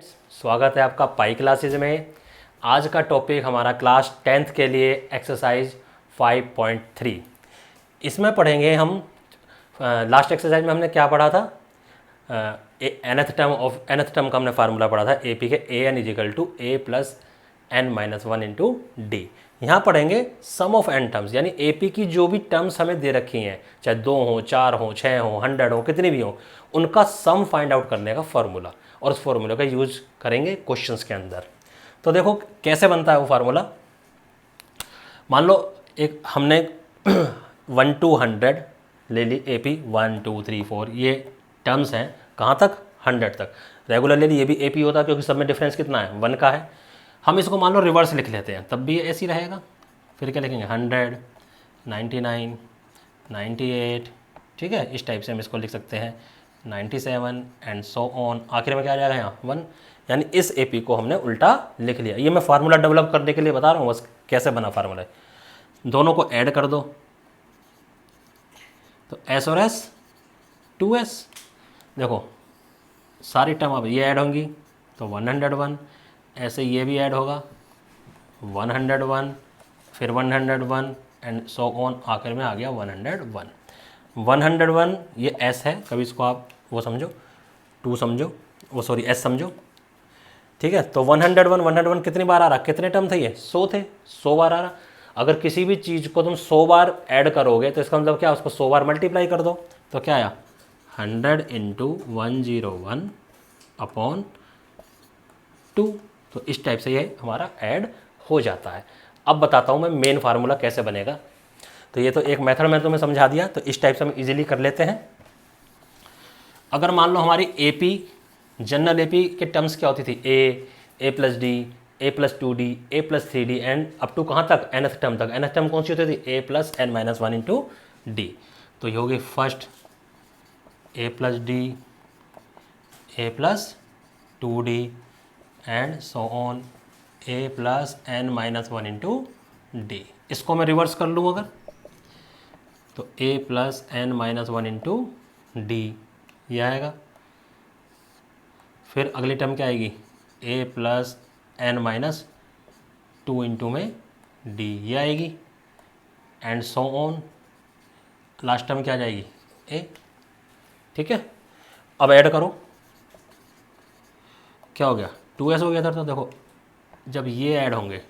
स्वागत है आपका पाई क्लासेज में। आज का टॉपिक हमारा क्लास 10th के लिए एक्सरसाइज 5.3। इसमें पढ़ेंगे हम लास्ट एक्सरसाइज में हमने क्या पढ़ा था, nth टर्म का हमने फार्मूला पढ़ा था ए पी के a n is equal to a plus n minus one into d. यहाँ पढ़ेंगे सम ऑफ एन टर्म्स, यानी ए पी की जो भी टर्म्स हमें दे रखी हैं, चाहे 2 हो, 4 हो, 6 हो, 100 हो, कितनी भी हो, उनका सम फाइंड आउट करने का फार्मूला, और उस फार्मूला का यूज करेंगे क्वेश्चंस के अंदर। तो देखो कैसे बनता है वो फार्मूला। मान लो एक हमने 1 to 100 ले ली ए पी, 1 2 3 4 ये टर्म्स हैं, कहाँ तक, 100 तक। रेगुलर ले ली, ये भी ए पी होता है क्योंकि सब में डिफरेंस कितना है, 1 का है। हम इसको मान लो रिवर्स लिख लेते हैं, तब भी ऐसे ही रहेगा। फिर क्या लिखेंगे, 100 99 98, ठीक है, इस टाइप से हम इसको लिख सकते हैं, 97 एंड सो ऑन। आखिर में क्या आ जाएगा यहाँ 1, यानी इस ए पी को हमने उल्टा लिख लिया। ये मैं फार्मूला डेवलप करने के लिए बता रहा हूँ, बस कैसे बना फार्मूला। दोनों को ऐड कर दो तो एस और एस 2s। देखो सारी टर्म अब ये ऐड होंगी तो 101, ऐसे ये भी ऐड होगा 101, फिर 101 एंड सो ऑन, आखिर में आ गया 101। 101 ये s है, कभी इसको आप वो समझो 2 समझो, वो सॉरी s समझो, ठीक है। तो 101 कितनी बार आ रहा, कितने टर्म थे ये, 100 थे, 100 बार आ रहा। अगर किसी भी चीज़ को तुम 100 बार ऐड करोगे तो इसका मतलब क्या, उसको 100 बार मल्टीप्लाई कर दो, तो क्या आया 100 इंटू 101 अपॉन 2। तो इस टाइप से ये हमारा ऐड हो जाता है। अब बताता हूँ मैं मेन फार्मूला कैसे बनेगा। तो ये तो एक मेथड मैं तुम्हें समझा दिया, तो इस टाइप से हम इजीली कर लेते हैं। अगर मान लो हमारी A P, general A P के टर्म्स क्या होती थी, a plus d, a plus 2d, a plus 3d and up to कहाँ तक, nth टर्म तक। nth टर्म कौन सी होती थी, a plus n minus one into d. तो ये होगी first a plus d, a plus 2d and so on a plus n minus one into d. इसको मैं रिवर्स कर लूँ अगर, तो a plus n minus one into d ये आएगा। फिर अगली टर्म क्या आएगी, a plus n minus 2 into में डी ये आएगी, and so on. Last term क्या आ जाएगी, ए, ठीक है। अब ऐड करो, क्या हो गया, 2s हो गया था। तो देखो जब ये ऐड होंगे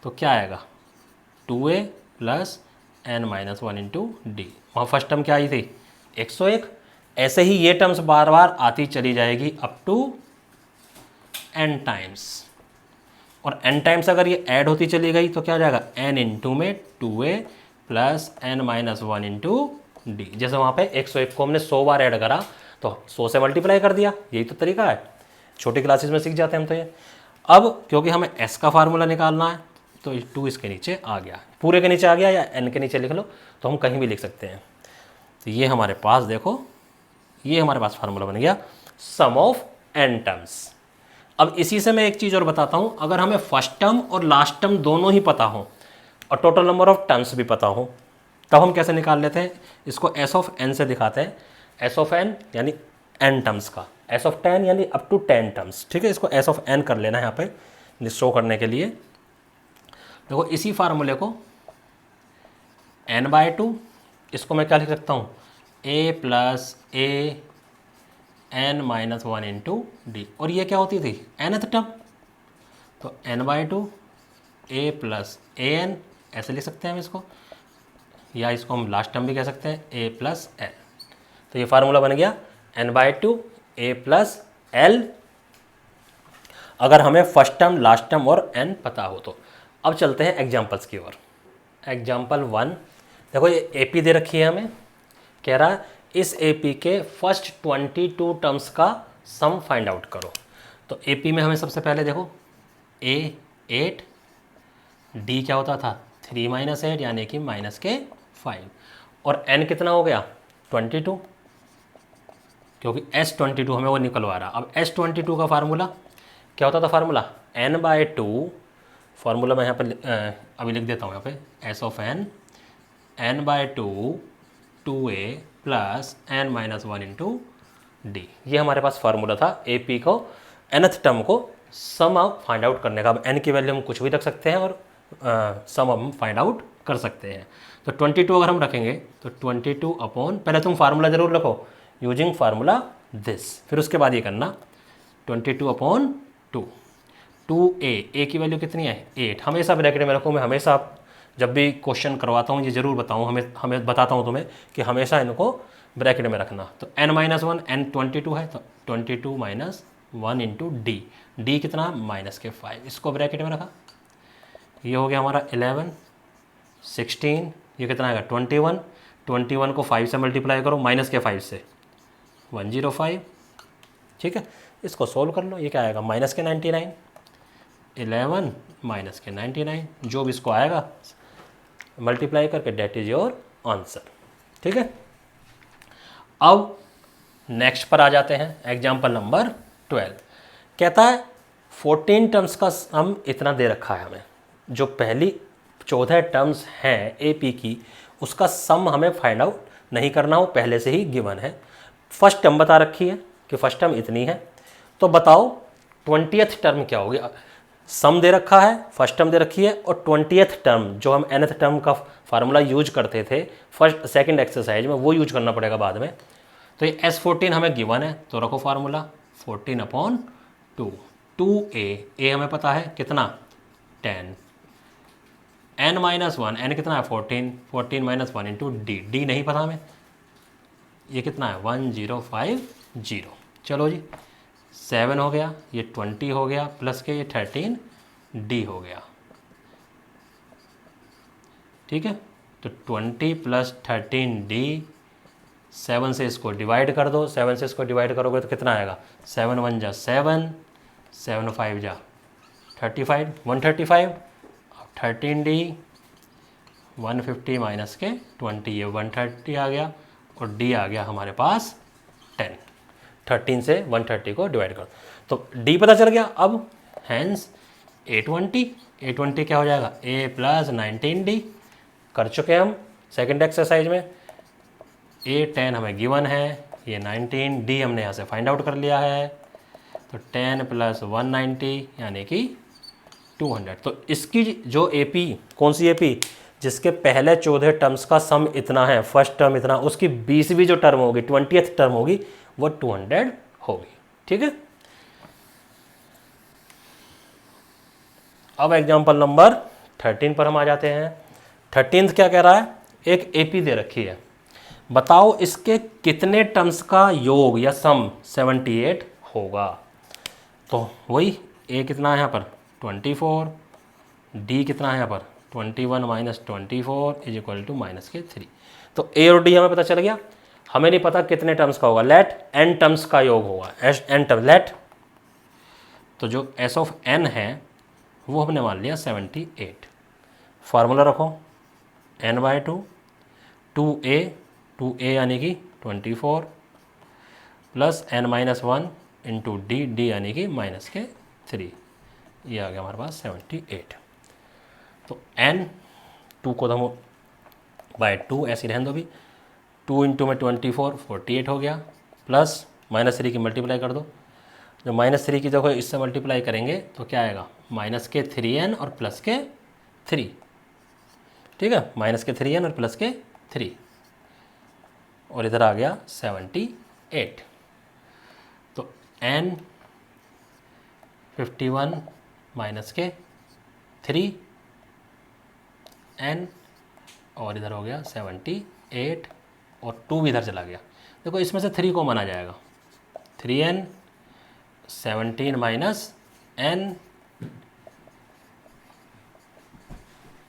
तो क्या आएगा, 2a plus n minus one into d. वहाँ फर्स्ट टर्म क्या आई थी, 101। ऐसे ही ये टर्म्स बार बार आती चली जाएगी अप टू n टाइम्स, और n टाइम्स अगर ये ऐड होती चली गई तो क्या हो जाएगा, n इंटू में 2a plus n minus one into d. जैसे वहाँ पे 101 को हमने 100 बार ऐड करा तो 100 से मल्टीप्लाई कर दिया, यही तो तरीका है, छोटी क्लासेस में सीख जाते हैं हम तो ये। अब क्योंकि हमें s का फार्मूला निकालना है तो 2 इसके नीचे आ गया, पूरे के नीचे आ गया, या n के नीचे लिख लो, तो हम कहीं भी लिख सकते हैं। तो ये हमारे पास देखो, ये हमारे पास फार्मूला बन गया सम ऑफ n टर्म्स। अब इसी से मैं एक चीज़ और बताता हूँ, अगर हमें फर्स्ट टर्म और लास्ट टर्म दोनों ही पता हो और टोटल नंबर ऑफ टर्म्स भी पता हो, तब हम कैसे निकाल लेते हैं इसको, एस ऑफ एन से दिखाते हैं। एस ऑफ एन यानी एन टर्म्स का, एस ऑफ 10 यानी अप टू 10 टर्म्स, ठीक है। इसको एस ऑफ एन कर लेना है यहाँ पे शो करने के लिए। देखो इसी फार्मूले को n/2, इसको मैं क्या लिख सकता हूँ, a plus a n minus one into d. और ये क्या होती थी, nth टर्म, तो n/2 A plus a N, ऐसे लिख सकते हैं हम इसको, या इसको हम लास्ट टर्म भी कह सकते हैं, ए प्लस एल। तो ये फार्मूला बन गया n/2 ए प्लस एल, अगर हमें फर्स्ट टर्म, लास्ट टर्म और n पता हो तो। अब चलते हैं एग्जाम्पल्स की ओर। एग्जाम्पल 1, देखो ये ए पी दे रखी है हमें, कह रहा है इस ए पी के फर्स्ट 22 टर्म्स का सम फाइंड आउट करो। तो ए पी में हमें सबसे पहले देखो ए 8, डी क्या होता था 3 माइनस 8 यानी कि माइनस के 5, और एन कितना हो गया 22, क्योंकि S22 हमें वो निकलवा रहा। अब S22 का फार्मूला क्या होता था, फार्मूला n/2, फार्मूला मैं यहाँ पर अभी लिख देता हूँ यहाँ पे, S of n n/2 2a plus n minus one into d. ये हमारे पास फार्मूला था ए पी को nth टर्म को सम आप फाइंड आउट करने का। अब n की वैल्यू हम कुछ भी रख सकते हैं और सम हम फाइंड आउट कर सकते हैं। तो 22 अगर हम रखेंगे तो 22 अपॉन, पहले तुम फार्मूला जरूर रखो यूजिंग फार्मूला दिस, फिर उसके बाद ये करना 22 अपॉन 2, 2a की वैल्यू कितनी है 8, हमेशा ब्रैकेट में रखो। मैं हमेशा जब भी क्वेश्चन करवाता हूँ ये जरूर बताऊँ, हमें बताता हूँ तुम्हें कि हमेशा इनको ब्रैकेट में रखना। तो n-1 n 22 है तो 22 माइनस 1 इंटू डी, डी कितना -5, इसको ब्रैकेट में रखा। ये हो गया हमारा 11, 16, ये कितना आएगा 21, 21 को 5 से मल्टीप्लाई करो -5 से 105, ठीक है। इसको सोल्व कर लो, ये क्या आएगा -99, 11 -99, जो भी इसको आएगा मल्टीप्लाई करके डेट इज योर आंसर, ठीक है। अब नेक्स्ट पर आ जाते हैं, एग्जाम्पल नंबर 12 कहता है 14 टर्म्स का सम इतना दे रखा है हमें, जो पहली 14 टर्म्स हैं एपी की उसका सम हमें फाइंड आउट नहीं करना हो, पहले से ही गिवन है। फर्स्ट टर्म बता रखी है कि फर्स्ट टर्म इतनी है, तो बताओ 20th टर्म क्या होगी। सम दे रखा है, फर्स्ट टर्म दे रखी है, और 20th टर्म जो हम nth टर्म का फार्मूला यूज करते थे फर्स्ट सेकंड एक्सरसाइज में, वो यूज करना पड़ेगा बाद में। तो ये S14 हमें गिवन है, तो रखो फार्मूला 14 अपॉन 2, 2a हमें पता है कितना 10, n-1 n कितना है 14, 14 माइनस 1 इंटू डी नहीं पता हमें, ये कितना है 1050। चलो जी 7 हो गया, ये 20 हो गया, प्लस के ये 13 डी हो गया, ठीक है। तो 20 प्लस 13 डी, 7 से इसको डिवाइड कर दो, 7 से इसको डिवाइड करोगे तो कितना आएगा 7 1 जा 7, 7 5 जा 35, 135, 13 डी 150 माइनस के 20, ये 130 आ गया, और डी आ गया हमारे पास 10, 13 से 130 को डिवाइड करो तो डी पता चल गया। अब हैंस A20 क्या हो जाएगा a प्लस 19d, कर चुके हम सेकंड एक्सरसाइज में। A10 हमें गिवन है, ये 19d हमने यहाँ से फाइंड आउट कर लिया है, तो 10 प्लस 190 यानी कि 200। तो इसकी जो AP, कौन सी AP, जिसके पहले 14 टर्म्स का सम इतना है, फर्स्ट टर्म इतना, उसकी 20वीं जो टर्म होगी 20th टर्म होगी वो 200 होगी, ठीक है। अब एग्जांपल नंबर 13 पर हम आ जाते हैं। 13th क्या कह रहा है, एक AP दे रखी है, बताओ इसके कितने टर्म्स का योग या सम 78 होगा। तो वही A कितना है यहाँ पर 24, D कितना है यहाँ पर 21 माइनस 24 इज इक्वल टू -3। तो A और D हमें पता चल गया, हमें नहीं पता कितने टर्म्स का होगा, लेट n टर्म्स का योग होगा, n टर्म लेट, तो जो S ऑफ n है वो हमने मान लिया 78। फार्मूला रखो n/2, 2a यानी कि 24 प्लस n-1 इंटू डी यानी कि -3, ये आ गया हमारे पास 78। तो n 2 को तो हम /2 ऐसे रहने दो भी, 2 इंटू में 24 48 हो गया, प्लस -3 की मल्टीप्लाई कर दो, जो -3 की देखो इससे मल्टीप्लाई करेंगे तो क्या आएगा -3n और +3, ठीक है, -3n और +3, और इधर आ गया 78। तो n 51 -3 n, और इधर हो गया 78, और 2 भी इधर चला गया। देखो इसमें से 3 को माना जाएगा, 3n 17 माइनस n,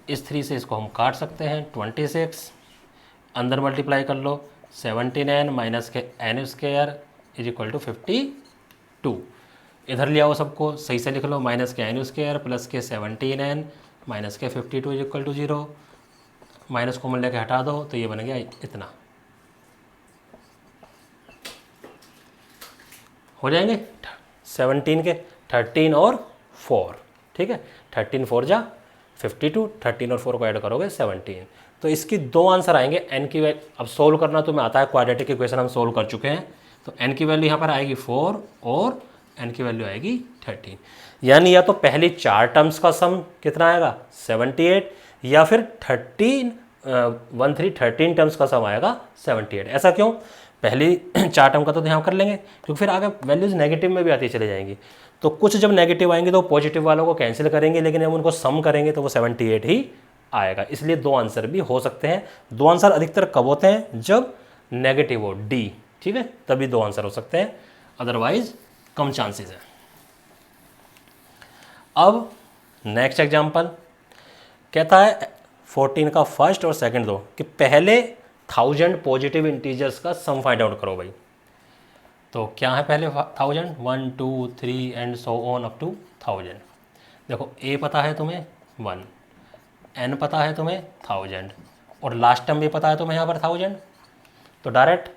इस 3 से इसको हम काट सकते हैं 26, अंदर मल्टीप्लाई कर लो 17n minus k n square is equal to 52, इधर ले आओ सबको सही से लिख लो, minus k n square plus k 17n minus के 52 इज इक्वल टू 0, माइनस को लेके हटा दो तो ये बन गया इतना, हो जाएंगे 17 के 13 और 4, ठीक है, 13 4 जा 52, 13 और 4 को ऐड करोगे 17। तो इसकी 2 आंसर आएंगे। n की वैल्यू अब सोल्व करना तुम्हें आता है, क्वाड्रेटिक इक्वेशन हम सोल्व कर चुके हैं, तो n की वैल्यू यहाँ पर आएगी 4 और n की वैल्यू आएगी 13। यानी या तो पहली 4 टर्म्स का सम कितना आएगा 78, या फिर 13 टर्म्स का सम आएगा 78। ऐसा क्यों? पहली 4 टर्म का तो ध्यान कर लेंगे, क्योंकि फिर आगे वैल्यूज़ नेगेटिव में भी आती चली जाएंगी। तो कुछ जब नेगेटिव आएंगे तो पॉजिटिव वालों को कैंसिल करेंगे, लेकिन जब उनको सम करेंगे तो वो 78 ही आएगा। इसलिए 2 आंसर भी हो सकते हैं। 2 आंसर अधिकतर कब होते हैं? जब नेगेटिव हो, डी, ठीक है, तभी 2 आंसर हो सकते हैं, अदरवाइज कम चांसेस है। अब नेक्स्ट एग्जांपल कहता है 14 का फर्स्ट और सेकंड दो कि पहले 1000 पॉजिटिव इंटीजर्स का सम फाइंड आउट करो भाई। तो क्या है पहले 1000? 1 2 3 and so on up to 1000। देखो ए पता है तुम्हें 1, एन पता है तुम्हें 1000, और लास्ट टर्म भी पता है तुम्हें यहाँ पर 1000। तो डायरेक्ट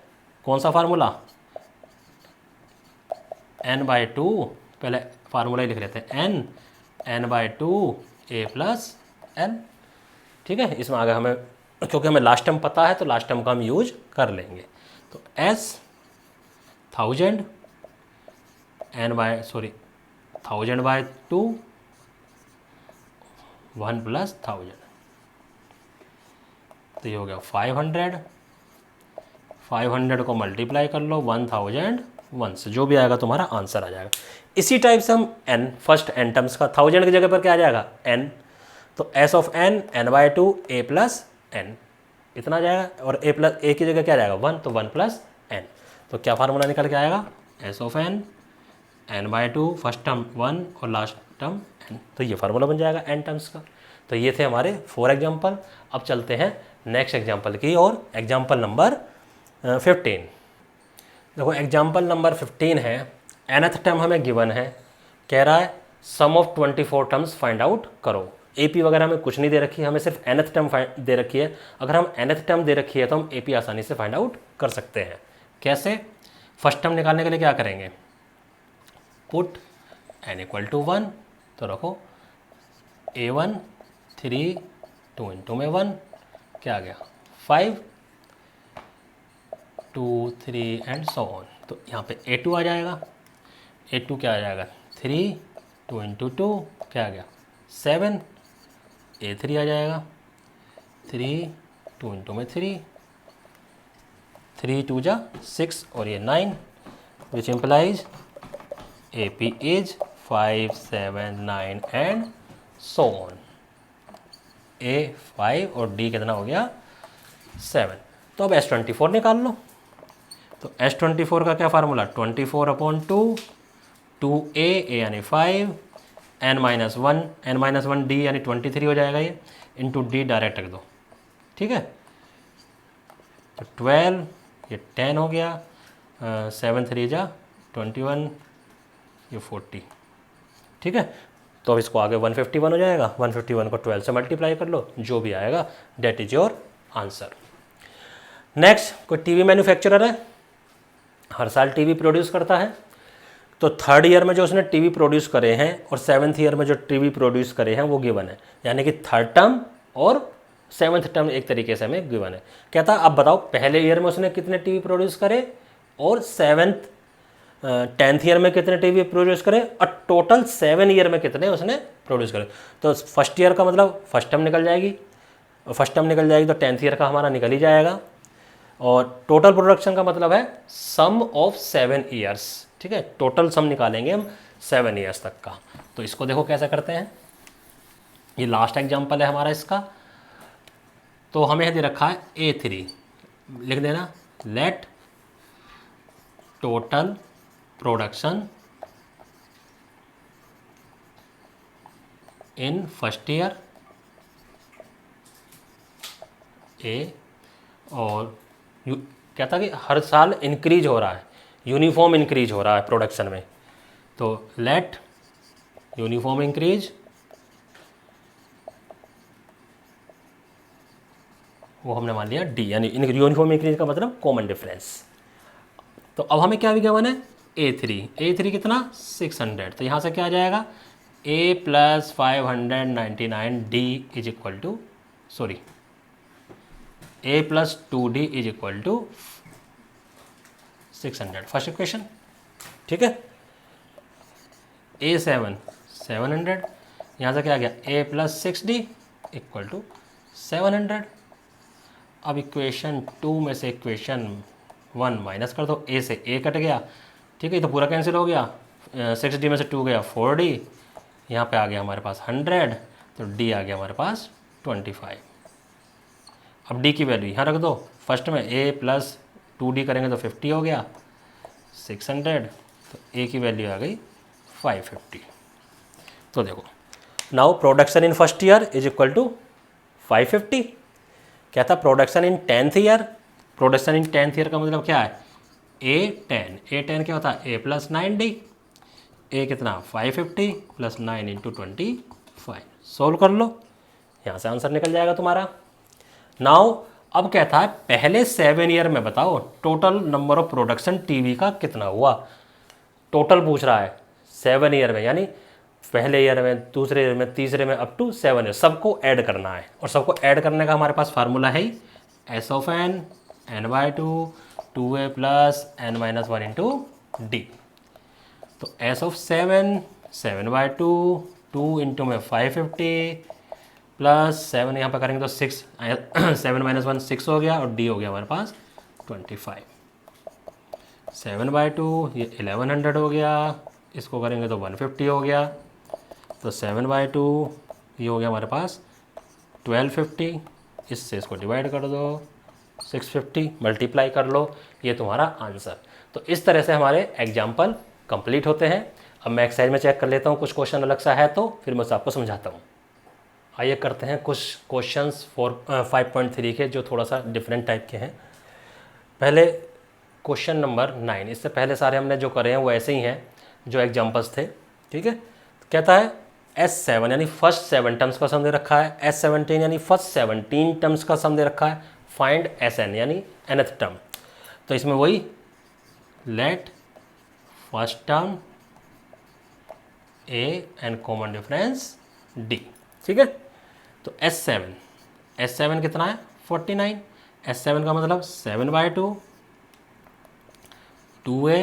कौन सा फार्मूला? n/2, पहले फार्मूला ही लिख लेते हैं, n/2 a प्लस n, ठीक है। इसमें आगे हमें, क्योंकि हमें लास्ट टर्म पता है तो लास्ट टर्म का हम यूज कर लेंगे। तो s 1000 1000/2 1 प्लस 1000, तो ये हो गया 500। 500 को मल्टीप्लाई कर लो 1001 से, जो भी आएगा तुम्हारा आंसर आ जाएगा। इसी टाइप से हम n, फर्स्ट n टर्म्स का 1000 की जगह पर क्या आ जाएगा n, तो s of n n/2 a plus n, इतना आ जाएगा। और a की जगह क्या आ जाएगा 1, तो 1 प्लस n। तो क्या फार्मूला निकल के आएगा? s of n n/2, first term 1 और लास्ट टर्म n, तो ये फार्मूला बन जाएगा n टर्म्स का। तो ये थे हमारे 4 एग्जाम्पल। अब चलते हैं नेक्स्ट एग्जाम्पल की और एग्जाम्पल नंबर 15। देखो एग्जाम्पल नंबर 15 है, nth टर्म हमें गिवन है, कह रहा है सम ऑफ 24 टर्म्स फाइंड आउट करो। AP वगैरह हमें कुछ नहीं दे रखी है, हमें सिर्फ nth टर्म दे रखी है। अगर हम nth टर्म दे रखी है तो हम AP आसानी से फाइंड आउट कर सकते हैं। कैसे? फर्स्ट टर्म निकालने के लिए क्या करेंगे? पुट n = 1, तो रखो A1 3 2 इंटू में 1, क्या आ गया 5 2 3 एंड सो ऑन। तो यहाँ पे A2 आ जाएगा। A2 क्या आ जाएगा 3 2 इंटू 2, क्या आ गया 7। A3 आ जाएगा 3 2 इंटू में 3, 3 2 जा 6 और ये 9, which implies AP is 5 7 9 and so on. A 5 और D कितना हो गया 7। तो अब S24 निकाल लो। तो S24 का क्या फार्मूला? 24/2 2a यानी 5 n-1 d यानी 23 हो जाएगा ये, इंटू d डायरेक्ट रख दो, ठीक है। तो 12, ये 10 हो गया, 7 3 जा 21, ये 40, ठीक है। तो अब इसको आगे 151 हो जाएगा, 151 को 12 से मल्टीप्लाई कर लो, जो भी आएगा that is your answer. Next, कोई टीवी मैन्युफैक्चरर है, हर साल टीवी प्रोड्यूस करता है। तो थर्ड ईयर में जो उसने टीवी प्रोड्यूस करे हैं और 7th ईयर में जो टीवी प्रोड्यूस करे हैं वो गिवन है, यानी कि थर्ड टर्म और 7th टर्म एक तरीके से हमें गिवन है। कहता अब बताओ पहले ईयर में उसने कितने टीवी प्रोड्यूस करे और 10th ईयर में कितने टीवी प्रोड्यूस करे और टोटल 7 ईयर में कितने उसने प्रोड्यूस करे। तो फर्स्ट ईयर का मतलब फर्स्ट टर्म निकल जाएगी, तो 10th ईयर का हमारा निकल ही जाएगा। और टोटल प्रोडक्शन का मतलब है सम ऑफ 7 ईयर्स, ठीक है। टोटल सम निकालेंगे हम 7 ईयर्स तक का। तो इसको देखो कैसे करते हैं, ये लास्ट एग्जांपल है हमारा इसका। तो हमें दे रखा है A3, लिख देना let total production in first year A, और कहता कि हर साल इंक्रीज हो रहा है, यूनिफॉर्म इंक्रीज हो रहा है प्रोडक्शन में। तो लेट यूनिफॉर्म इंक्रीज, वो हमने मान लिया डी, यानी यूनिफॉर्म इंक्रीज का मतलब कॉमन डिफरेंस। तो अब हमें क्या भी गिवन है A3 कितना 600। तो यहाँ से क्या आ जाएगा A + 599 D is equal to A + 2D is equal to 600, first equation, ठीक है। A7 700, यहाँ से क्या आ गया A plus 6D equal to 700। अब इक्वेशन 2 में से इक्वेशन 1 माइनस कर दो, A से A कट गया, ठीक है, ये तो पूरा कैंसिल हो गया, 6D में से 2 गया 4D, यहाँ पे आ गया हमारे पास 100, तो D आ गया हमारे पास 25। अब D की वैल्यू यहाँ रख दो, फर्स्ट में A प्लस 2D करेंगे तो 50 हो गया 600, तो A की वैल्यू आ गई 550। तो देखो now production in first year is equal to 550। क्या था production in 10th year, production in 10th year का मतलब क्या है A10 क्या होता है A प्लस 9D, A कितना 550 प्लस 9 इंटू 25, सोल्व कर लो, यहाँ से आंसर निकल जाएगा तुम्हारा। नाउ अब कहता है पहले 7 ईयर में बताओ total number of production TV का कितना हुआ, टोटल पूछ रहा है 7 ईयर में, यानी पहले ईयर में, दूसरे ईयर में, तीसरे में, अप टू 7 ईयर, सबको ऐड करना है। और सबको ऐड करने का हमारे पास फार्मूला है S of n n by two 2a plus n minus 1 into d. तो S of 7 by two 2 into में 550 प्लस 7 यहाँ पर करेंगे तो 6 7 माइनस 1 6 हो गया, और डी हो गया हमारे पास 25। 7 बाई टू ये 1100 हो गया, इसको करेंगे तो 150 हो गया, तो 7 बाई टू ये हो गया हमारे पास 1250, इससे इसको डिवाइड कर दो 650, मल्टीप्लाई कर लो, ये तुम्हारा आंसर। तो इस तरह से हमारे एग्जाम्पल कंप्लीट होते हैं। अब मैं एक्सरसाइज में चेक कर लेता हूँ, कुछ क्वेश्चन अलग सा है तो फिर मैं आपको समझाता हूँ। आइए करते हैं कुछ क्वेश्चंस 5.3 के जो थोड़ा सा डिफरेंट टाइप के हैं। पहले क्वेश्चन नंबर 9, इससे पहले सारे हमने जो करे हैं वो ऐसे ही हैं जो एग्जाम्पल्स थे, ठीक है। कहता है S7 यानी फर्स्ट 7 टर्म्स का सम दे रखा है, S17 यानी फर्स्ट 17 टर्म्स का सम दे रखा है, फाइंड Sn यानी nth टर्म। तो इसमें वही let first term A and common difference D, ठीक है। तो S7 कितना है 49, S7 का मतलब 7 by two 2a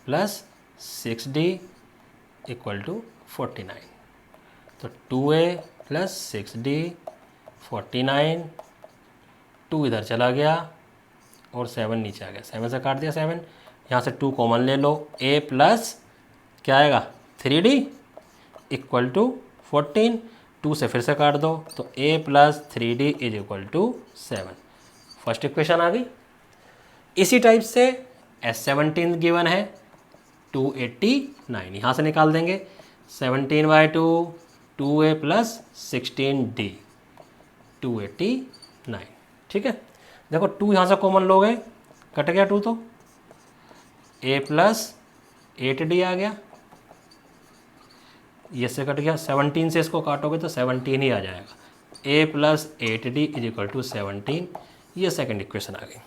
plus 6d equal to 49। तो 2a प्लस 6d 49, 2 इधर चला गया और 7 नीचे आ गया, 7 से काट दिया 7, यहाँ से 2 कॉमन ले लो, a प्लस क्या आएगा 3d इक्वल टू 14, 2 से फिर से काट दो, तो a plus 3d is equal to 7। First equation आ गई। इसी टाइप से S17 गिवन है 289, यहाँ से निकाल देंगे 17 by two 2a plus 16d 289, ठीक है। देखो 2 यहाँ से कॉमन लोगे, कट गया 2, तो a प्लस 8d आ गया, ये से कट गया, 17 से इसको काटोगे तो 17 ही आ जाएगा, a plus 8d is equal to 17, ये सेकंड इक्वेशन आ गई।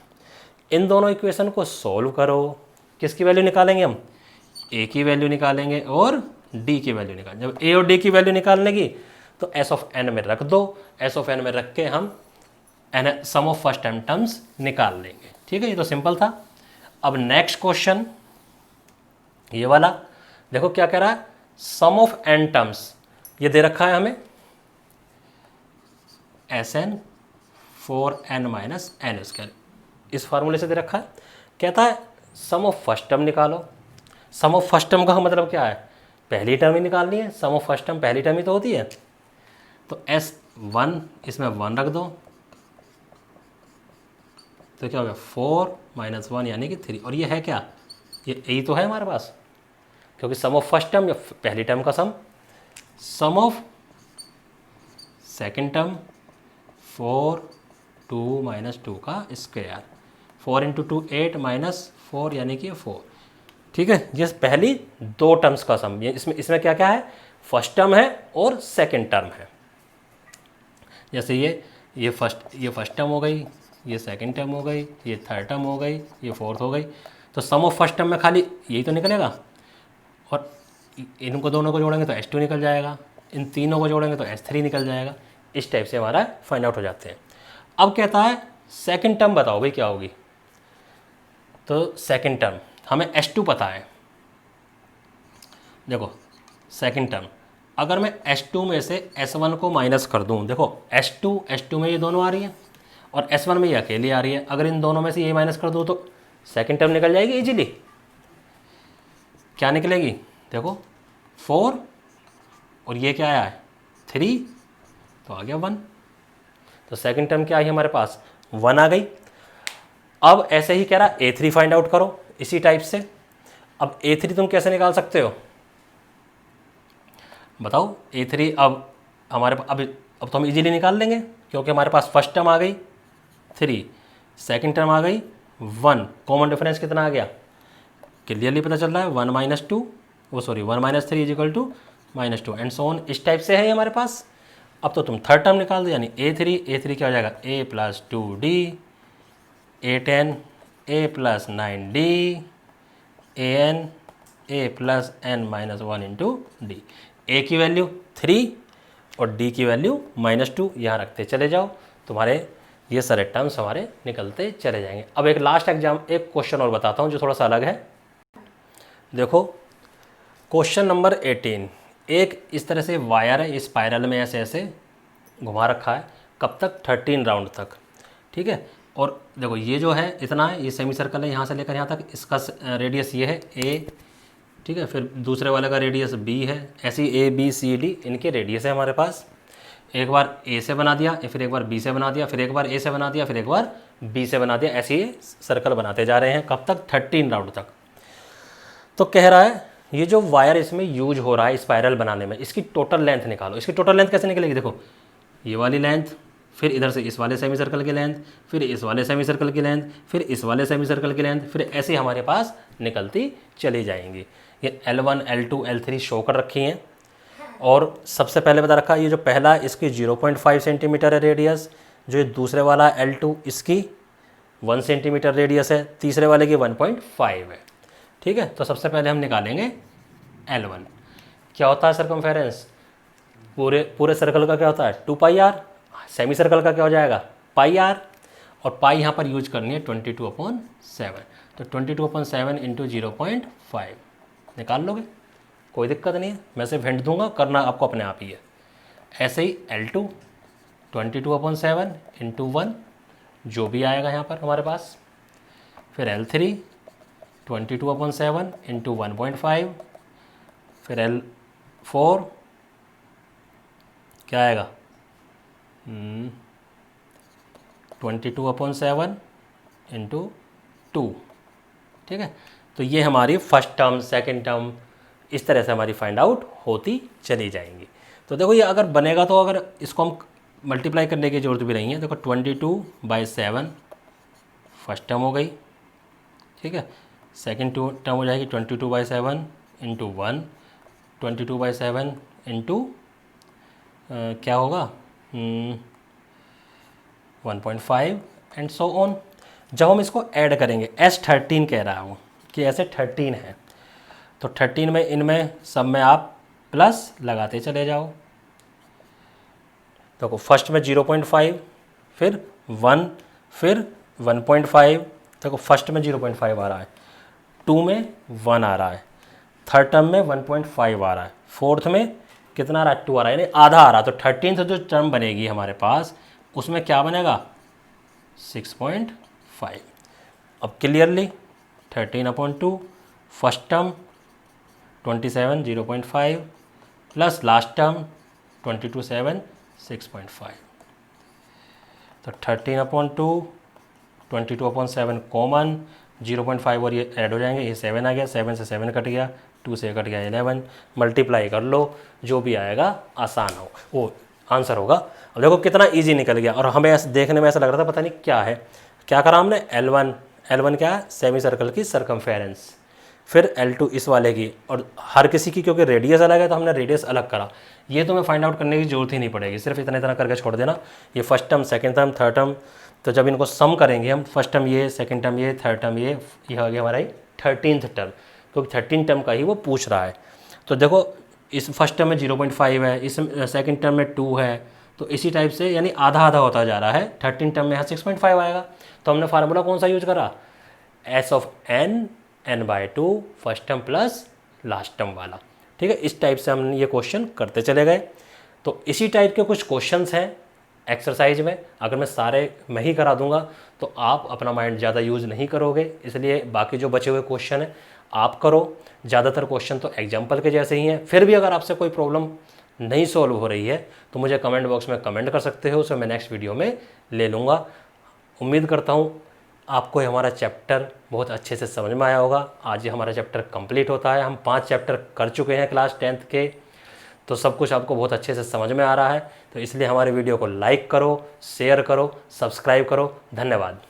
इन दोनों इक्वेशन को सॉल्व करो, किसकी वैल्यू निकालेंगे हम, a की वैल्यू निकालेंगे और d की वैल्यू निकालेंगे। जब a और d की वैल्यू निकालने की तो s ऑफ n में रख दो, s ऑफ n में रख के हम सम ऑफ फर्स्ट टाइम टर्म्स निकाल लेंगे, ठीक है। ये तो सिंपल था। अब नेक्स्ट क्वेश्चन ये वाला देखो क्या कह रहा है, सम ऑफ n टर्म्स ये दे रखा है हमें Sn 4n minus n square, इस फार्मूले से दे रखा है। कहता है सम ऑफ फर्स्ट टर्म निकालो। सम ऑफ फर्स्ट टर्म का मतलब क्या है, पहली टर्म ही निकालनी है, सम ऑफ फर्स्ट टर्म पहली टर्म ही तो होती है। तो S1 इसमें 1 रख दो, तो क्या हो गया 4 माइनस 1 यानी कि 3, और ये है क्या, ये यही तो है हमारे पास, क्योंकि सम ऑफ फर्स्ट टर्म या पहली टर्म का सम ऑफ सेकेंड टर्म 4 2 माइनस 2 का स्क्वायर, 4 इंटू 2 8 माइनस 4 यानी कि 4, ठीक है। ये पहली 2 टर्म्स का सम, ये इसमें क्या क्या है, फर्स्ट टर्म है और सेकंड टर्म है। जैसे ये फर्स्ट टर्म हो गई, ये सेकंड टर्म हो गई, ये थर्ड टर्म हो गई, ये फोर्थ हो गई। तो सम ऑफ फर्स्ट टर्म में खाली यही तो निकलेगा, और इनको दोनों को जोड़ेंगे तो S2 निकल जाएगा, इन तीनों को जोड़ेंगे तो S3 निकल जाएगा। इस टाइप से हमारा फाइंड आउट हो जाते हैं। अब कहता है सेकंड टर्म बताओ भाई क्या होगी, तो सेकंड टर्म हमें S2 पता है। देखो सेकंड टर्म, अगर मैं S2 में से S1 को माइनस कर दूं, देखो S2 में ये दोनों आ रही है और S1 में ये अकेली आ रही है, अगर इन दोनों में से ये माइनस कर दूं तो सेकंड टर्म निकल जाएगी इजीली। क्या निकलेगी, देखो 4 और ये क्या आया है 3, तो आ गया 1। तो सेकंड टर्म क्या आई हमारे पास 1 आ गई। अब ऐसे ही कह रहा A3 फाइंड आउट करो इसी टाइप से। अब A3 तुम कैसे निकाल सकते हो बताओ। A3 अब हमारे अब तो हम इजीली निकाल लेंगे क्योंकि हमारे पास फर्स्ट टर्म आ गई 3, सेकंड टर्म आ गई 1, कॉमन डिफरेंस कितना आ गया क्लियरली पता चल रहा है 1 माइनस 2, वो sorry 1 minus 3 is equal to -2 and so on. इस टाइप से है हमारे पास। अब तो तुम थर्ड टर्म निकाल दो, यानी A3 क्या हो जाएगा A + 2D, A10 A + 9D, AN A + n-1 into d. A की वैल्यू 3 और डी की वैल्यू -2 यहाँ रखते चले जाओ, तुम्हारे ये सारे टर्म्स हमारे निकलते चले जाएंगे। अब एक लास्ट एक क्वेश्चन और बताता हूँ जो थोड़ा सा अलग है। देखो क्वेश्चन नंबर 18, एक इस तरह से वायर है, स्पाइरल में ऐसे ऐसे घुमा रखा है, कब तक 13 राउंड तक, ठीक है। और देखो ये जो है इतना है, ये सेमी सर्कल है यहाँ से लेकर यहाँ तक, इसका रेडियस ये है A, ठीक है। फिर दूसरे वाले का रेडियस B है, ऐसी ABCD इनके रेडियस है हमारे पास। एक बार A से बना दिया, फिर एक बार B से बना दिया, फिर एक बार A से बना दिया, फिर एक बार B से बना दिया, ऐसे ये सर्कल बनाते जा रहे हैं कब तक 13 राउंड तक। तो कह रहा है ये जो वायर इसमें यूज हो रहा है स्पाइरल बनाने में, इसकी टोटल लेंथ निकालो। इसकी टोटल लेंथ कैसे निकलेगी, देखो ये वाली लेंथ, फिर इधर से इस वाले सेमी सर्कल की लेंथ, फिर इस वाले सेमी सर्कल की लेंथ, फिर इस वाले सेमी सर्कल की लेंथ, फिर ऐसे हमारे पास निकलती चली जाएंगी। ये L1 L2 L3 शो कर रखी हैं। और सबसे पहले बता रखा है ये जो पहला इसकी 0.5 सेंटीमीटर है रेडियस, जो ये दूसरे वाला L2 इसकी 1 सेंटीमीटर रेडियस है, तीसरे वाले की 1.5 है, ठीक है। तो सबसे पहले हम निकालेंगे L1। क्या होता है सर्कमफेरेंस, पूरे सर्कल का क्या होता है 2πr, सेमी सर्कल का क्या हो जाएगा πr, और पाई यहाँ पर यूज करनी है 22/7, तो 22/7 इंटू 0.5 निकाल लोगे, कोई दिक्कत नहीं है, मैं सिर्फ हिंट दूंगा, करना आपको अपने आप ही है। ऐसे ही L2 22/7 इंटू 1 जो भी आएगा यहाँ पर हमारे पास, फिर L3 22/7 इंटू 1.5, फिर L4 क्या आएगा 22/7 इंटू 2, ठीक है। तो ये हमारी फर्स्ट टर्म सेकंड टर्म इस तरह से हमारी फाइंड आउट होती चली जाएंगी। तो देखो ये अगर बनेगा तो अगर इसको हम मल्टीप्लाई करने की ज़रूरत भी नहीं है। देखो 22/7 फर्स्ट टर्म हो गई, ठीक है। सेकंड टर्म हो जाएगी 22/7 इंटू 1, 22/7 इंटू क्या होगा 1.5 एंड सो ऑन। जब हम इसको ऐड करेंगे S13 कह रहा है वो कि ऐसे 13 है, तो 13 में इनमें सब में आप प्लस लगाते चले जाओ। देखो फर्स्ट में 0.5, फिर 1, फिर 1.5, देखो फर्स्ट में 0.5 आ रहा है, 2 में 1 आ रहा है, थर्ड टर्म में 1.5 आ रहा है, फोर्थ में कितना आ रहा है 2 आ रहा है, यानी आधा आ रहा है। तो 13 से जो टर्म बनेगी हमारे पास उसमें क्या बनेगा 6.5। अब clearly 13/2 first term 27 0.5 plus last term 22/7 6.5, तो 13/2 22/7 कॉमन, 0.5 और ये ऐड हो जाएंगे, ये 7 आ गया, 7 से 7 कट गया, 2 से कट गया 11, मल्टीप्लाई कर लो, जो भी आएगा आसान हो वो आंसर होगा। अब देखो कितना इजी निकल गया, और हमें ऐसे देखने में ऐसा लग रहा था पता नहीं क्या है, क्या करा हमने L1 क्या है सेमी सर्कल की सरकमफेरेंस, फिर L2 इस वाले की, और हर किसी की क्योंकि रेडियस अलग है तो हमने रेडियस अलग करा। ये तुम्हें फाइंड आउट करने की जरूरत ही नहीं पड़ेगी, सिर्फ इतना करके छोड़ देना। ये first term second term third term, तो जब इनको सम करेंगे हम, फर्स्ट टर्म ये, सेकंड टर्म ये, थर्ड टर्म ये हो गया हमारा 13th टर्म, क्योंकि 13 टर्म का ही वो पूछ रहा है। तो देखो इस फर्स्ट टर्म में 0.5 है, इस सेकंड टर्म में 2 है, तो इसी टाइप से यानी आधा आधा होता जा रहा है। 13 टर्म में यहाँ 6.5 आएगा, तो हमने फार्मूला कौन सा यूज करा S of n n/2 first term plus last term वाला, ठीक है, इस टाइप से हम ये क्वेश्चन करते चले गए। तो इसी टाइप के कुछ क्वेश्चंस हैं एक्सरसाइज में, अगर मैं सारे मैं ही करा दूंगा तो आप अपना माइंड ज़्यादा यूज़ नहीं करोगे, इसलिए बाकी जो बचे हुए क्वेश्चन हैं आप करो। ज़्यादातर क्वेश्चन तो एग्जाम्पल के जैसे ही हैं। फिर भी अगर आपसे कोई प्रॉब्लम नहीं सॉल्व हो रही है तो मुझे कमेंट बॉक्स में कमेंट कर सकते हो, उसे मैं नेक्स्ट वीडियो में ले लूँगा। उम्मीद करता हूँ आपको ये हमारा चैप्टर बहुत अच्छे से समझ में आया होगा। आज ये हमारा चैप्टर कंप्लीट होता है, हम 5 चैप्टर कर चुके हैं क्लास 10th के, तो सब कुछ आपको बहुत अच्छे से समझ में आ रहा है। तो इसलिए हमारे वीडियो को लाइक करो, शेयर करो, सब्सक्राइब करो। धन्यवाद।